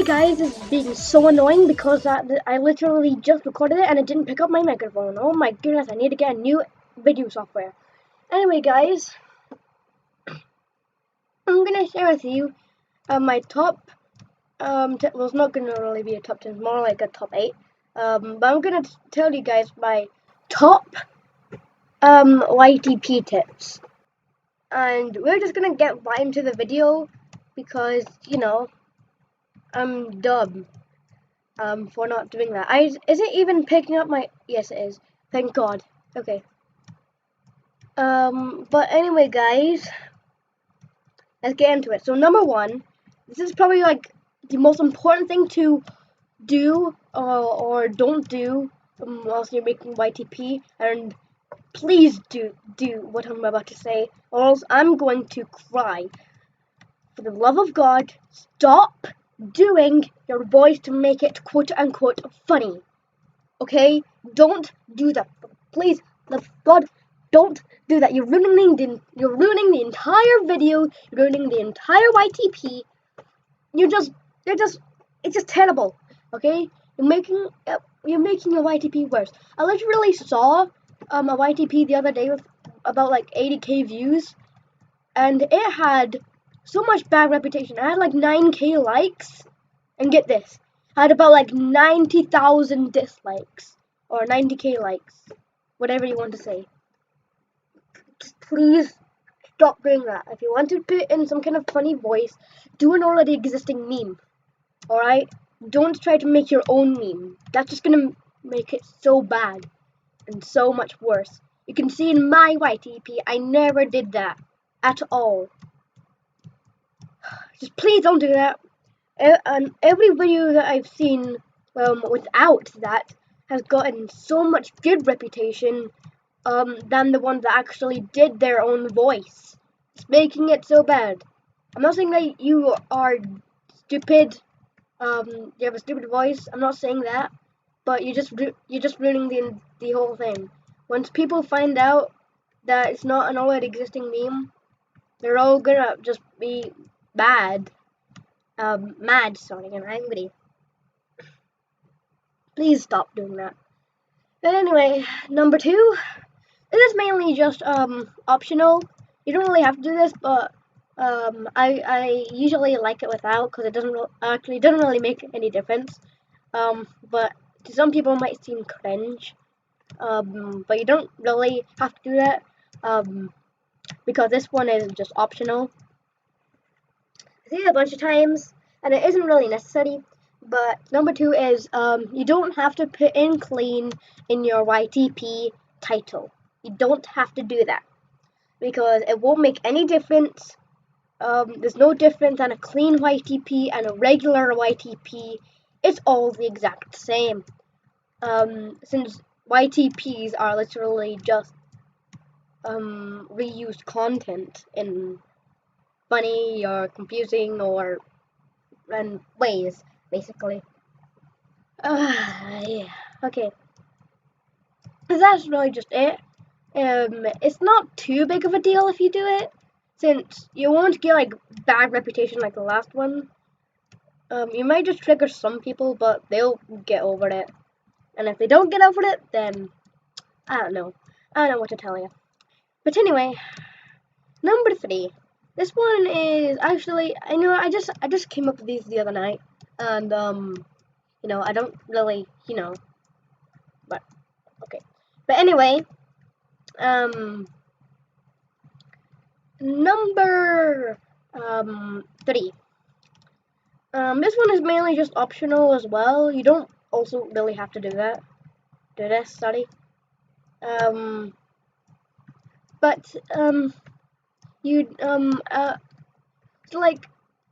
Sorry guys, this is being so annoying because I literally just recorded it and it didn't pick up my microphone. Oh my goodness, I need to get a new video software. Anyway guys, I'm gonna share with you my top, well it's not gonna really be a top 10, it's more like a top 8. But I'm gonna tell you guys my top YTP tips. And we're just gonna get right into the video because, you know, I'm dumb. For not doing that. Is it even picking up my... Yes, it is. Thank God. Okay. But anyway, guys, let's get into it. So, number one, this is probably, like, the most important thing to do or don't do whilst you're making YTP. And please do what I'm about to say, or else I'm going to cry. For the love of God, stop doing your voice to make it quote-unquote funny. Okay? Don't do that. Please, God, don't do that. You're ruining the entire video. You're ruining the entire YTP. It's just terrible. Okay? You're making your YTP worse. I literally saw a YTP the other day with about like 80k views, and it had so much bad reputation. I had like 9k likes, and get this, I had about like 90,000 dislikes, or 90k likes, whatever you want to say. Just please stop doing that. If you want to put in some kind of funny voice, do an already existing meme, alright? Don't try to make your own meme. That's just gonna make it so bad, and so much worse. You can see in my YTP, I never did that, at all. Just please don't do that. And every video that I've seen without that has gotten so much good reputation than the ones that actually did their own voice. It's making it so bad. I'm not saying that you are stupid, you have a stupid voice. I'm not saying that, but you're just ruining the whole thing. Once people find out that it's not an already existing meme, they're all gonna just be mad, and angry. Please stop doing that. But anyway, number two, this is mainly just optional. You don't really have to do this, but I usually like it without, because it doesn't really make any difference. But to some people it might seem cringe. But you don't really have to do that. Because this one is just optional. I see it a bunch of times, and it isn't really necessary. But number two is you don't have to put in clean in your YTP title. You don't have to do that, because it won't make any difference. There's no difference on a clean YTP and a regular YTP. It's all the exact same. Since YTPs are literally just reused content in funny or confusing or ways, basically. Yeah. Okay. That's really just it. It's not too big of a deal if you do it, since you won't get like bad reputation like the last one. You might just trigger some people, but they'll get over it. And if they don't get over it, then I don't know what to tell you. But anyway, number three. This one is actually, I just came up with these the other night, and I don't really, but okay. But anyway, number three. This one is mainly just optional as well. You don't also really have to do that. Sorry. But like,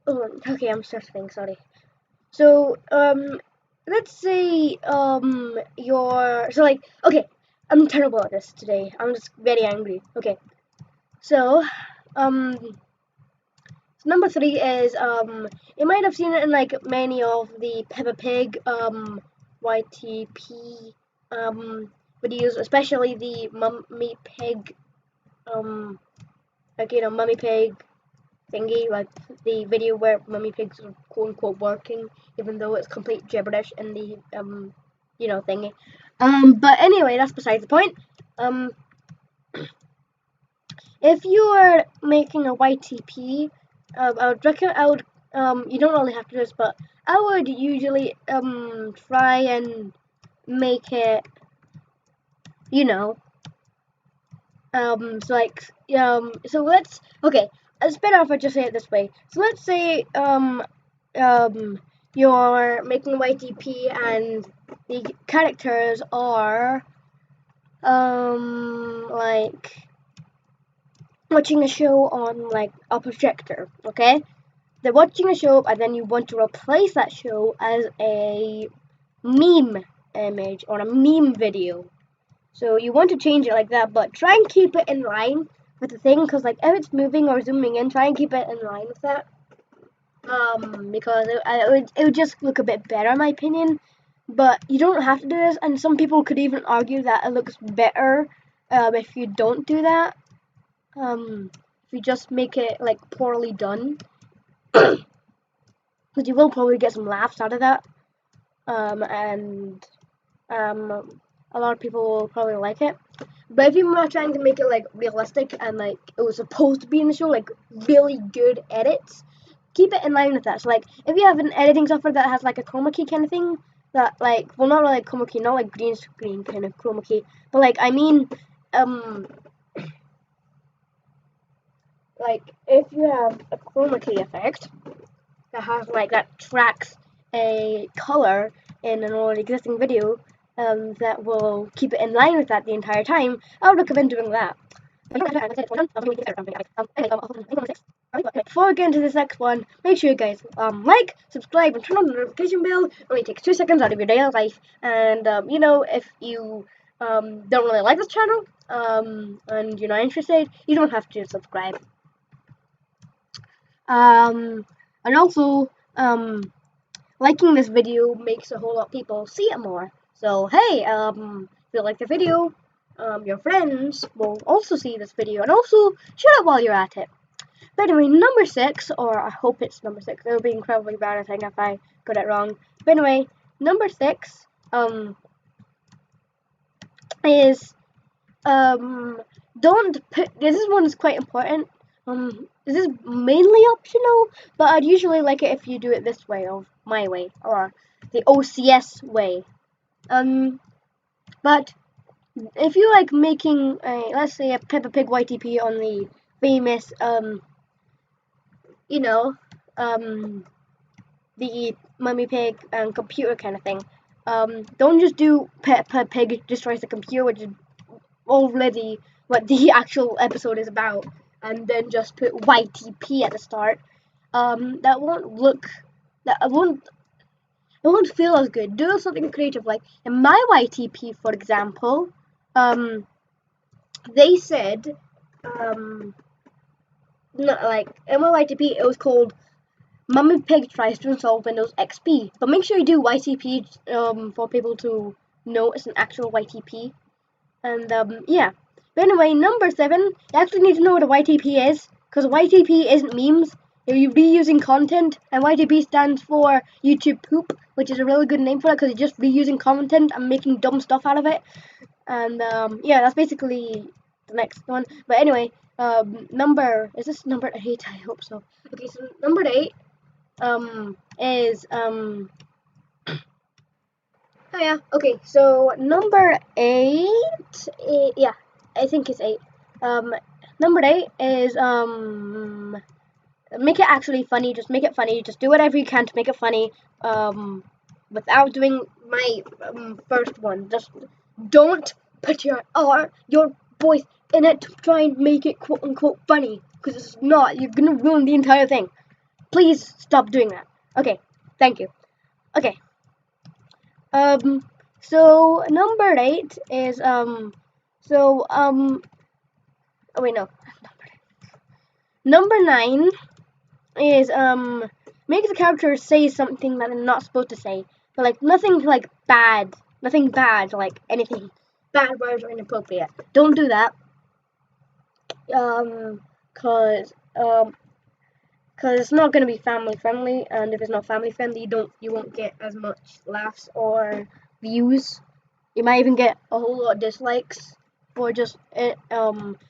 oh, okay, I'm starting, sorry. So, let's say, okay, I'm terrible at this today. I'm just very angry. Okay, so, number three is, you might have seen it in, like, many of the Peppa Pig, YTP, videos, especially the Mummy Pig, Mummy Pig thingy, like the video where Mummy Pig's quote unquote working, even though it's complete gibberish in the thingy. But anyway, that's besides the point. If you are making a YTP, I would recommend. You don't really have to do this, but I would usually try and make it, so it's better if I just say it this way. So let's say you're making YTP and the characters are like watching a show on like a projector, okay? They're watching a show and then you want to replace that show as a meme image or a meme video. So you want to change it like that, but try and keep it in line with the thing, because like if it's moving or zooming in, try and keep it in line with that. Because it would just look a bit better in my opinion. But you don't have to do this, and some people could even argue that it looks better if you don't do that. If you just make it like poorly done, because you will probably get some laughs out of that. And a lot of people will probably like it. But if you're not trying to make it like realistic and like it was supposed to be in the show, like really good edits, keep it in line with that. So like if you have an editing software that has like a chroma key kind of thing, that like, well, not really like chroma key, not like green screen kind of chroma key, but like I mean like if you have a chroma key effect that has like that tracks a color in an already existing video, that will keep it in line with that the entire time, I would recommend doing that. Before we get into this next one, make sure you guys like, subscribe, and turn on the notification bell. It only takes 2 seconds out of your daily life. And if you don't really like this channel and you're not interested, you don't have to subscribe. And also, liking this video makes a whole lot of people see it more. So hey, if you like the video, your friends will also see this video and also share it while you're at it. But anyway, number 6, or I hope it's number 6. It would be incredibly bad, I think, if I got it wrong. But anyway, number 6 is don't put. This one is quite important. This is mainly optional, but I'd usually like it if you do it this way, or my way, or the OCS way. But if you like making let's say a Peppa Pig YTP on the famous the Mummy Pig computer kind of thing, don't just do Peppa Pig destroys the computer, which is already what the actual episode is about, and then just put YTP at the start. That won't feel as good. Do something creative, like in my YTP, for example. They said, like in my YTP, it was called Mummy Pig tries to install Windows XP. But make sure you do YTP for people to know it's an actual YTP. And yeah. But anyway, number 7, you actually need to know what a YTP is, because YTP isn't memes. You're reusing content, and YTP stands for YouTube Poop, which is a really good name for it, because you're just reusing content and making dumb stuff out of it. And yeah, that's basically the next one. But anyway, is this number 8? I hope so. Okay, so number 8 is oh yeah, okay, so number 8, yeah, I think it's 8. Number 8 is make it actually funny. Just make it funny. Just do whatever you can to make it funny. Without doing my first one. Just don't put your voice in it to try and make it quote unquote funny, because it's not. You're gonna ruin the entire thing. Please stop doing that. Okay, thank you. Okay. So number 8 is oh wait, no. Number 9 is make the character say something that they're not supposed to say. But like nothing like bad. Nothing bad, like anything bad words or inappropriate. Don't do that. Cause because it's not going to be family friendly, and if it's not family friendly, you won't get as much laughs or views. You might even get a whole lot of dislikes for just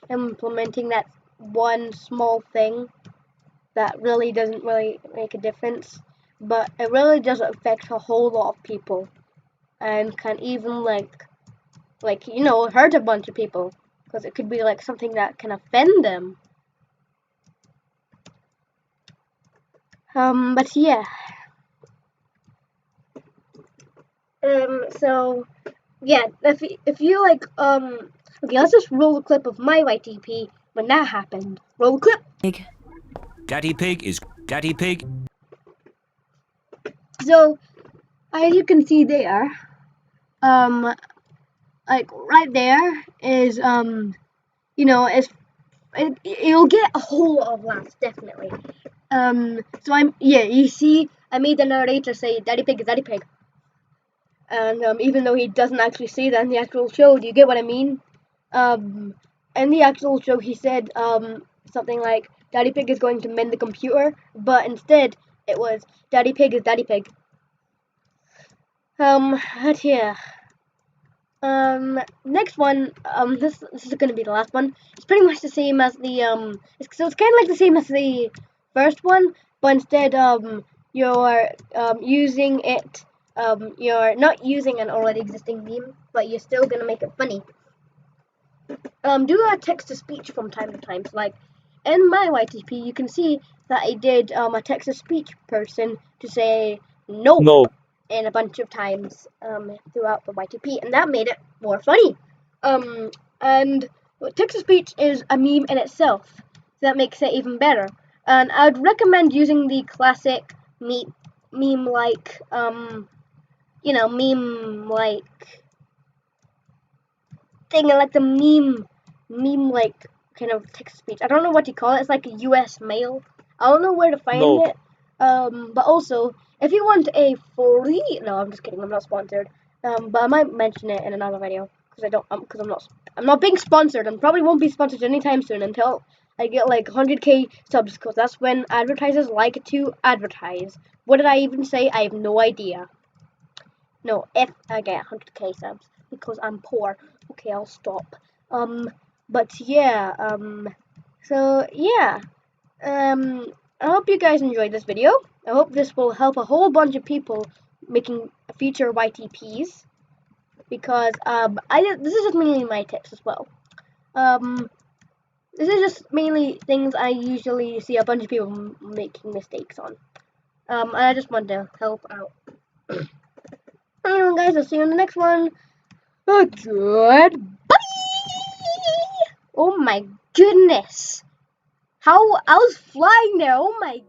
implementing that one small thing that really doesn't really make a difference, but it really does affect a whole lot of people, and can even like hurt a bunch of people, because it could be like something that can offend them. But yeah. So yeah, if you like, okay, let's just roll a clip of my YTP when that happened. Roll clip. Daddy Pig is Daddy Pig. So as you can see there, like right there is you'll get a whole lot of laughs, definitely. So you see, I made the narrator say Daddy Pig is Daddy Pig. And even though he doesn't actually say that in the actual show, do you get what I mean? In the actual show, he said something like Daddy Pig is going to mend the computer, but instead it was Daddy Pig is Daddy Pig. But yeah. Next one. This is gonna be the last one. It's pretty much the same as the it's kind of like the same as the first one, but instead you're using it. You're not using an already existing meme, but you're still gonna make it funny. Do a text to speech from time to time. So like in my YTP, you can see that I did a text to speech person to say no in a bunch of times throughout the YTP, and that made it more funny. And text to speech is a meme in itself, so that makes it even better. And I'd recommend using the classic meme like thing, like the meme like kind of text speech. I don't know what you call it. It's like a US mail. I don't know where to find it. But also, if you want a free, no, I'm just kidding. I'm not sponsored. But I might mention it in another video because I'm not being sponsored, and probably won't be sponsored anytime soon until I get like 100k subs, because that's when advertisers like to advertise. What did I even say? I have no idea. No, if I get 100k subs, because I'm poor. Okay, I'll stop. But yeah, so yeah, I hope you guys enjoyed this video. I hope this will help a whole bunch of people making future YTPs, because this is just mainly my tips as well. This is just mainly things I usually see a bunch of people making mistakes on. And I just want to help out. Anyway, guys, I'll see you in the next one. Goodbye. Oh my goodness. How I was flying there. Oh my